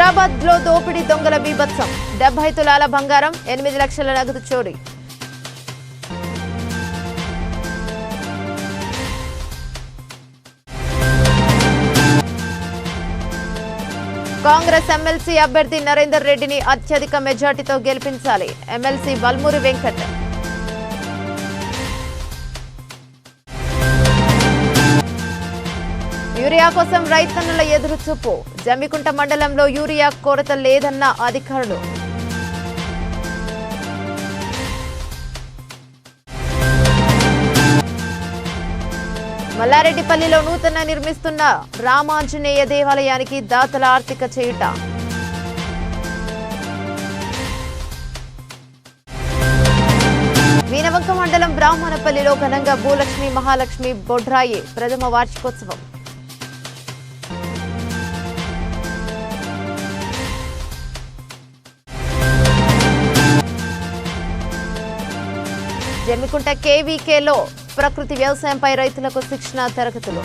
హైదరాబాద్ లో దోపిడీ దొంగల బీభత్సం 70 తులాల బంగారం 8 లక్షల నగదు చోరీ. కాంగ్రెస్ ఎమ్మెల్సీ అభ్యర్థి నరేందర్ రెడ్డిని అత్యధిక మెజార్టీతో గెలిపించాలి. ఎమ్మెల్సీ వల్మూరి వెంకట్. యూరియా కోసం రైతన్నల ఎదురుచూపు. జమ్మికుంట మండలంలో యూరియా కొరత లేదన్న అధికారులు. మల్లారెడ్డిపల్లిలో నూతన నిర్మిస్తున్న రామాంజనేయ దేవాలయానికి దాతల ఆర్థిక చేయుట. వీనవంక మండలం బ్రాహ్మణపల్లిలో ఘనంగా భూలక్ష్మి మహాలక్ష్మి బొడ్రాయి ప్రథమ వార్షికోత్సవం. జమ్మికుంట కేవీకేలో ప్రకృతి వ్యవసాయంపై రైతులకు శిక్షణ తరగతులు.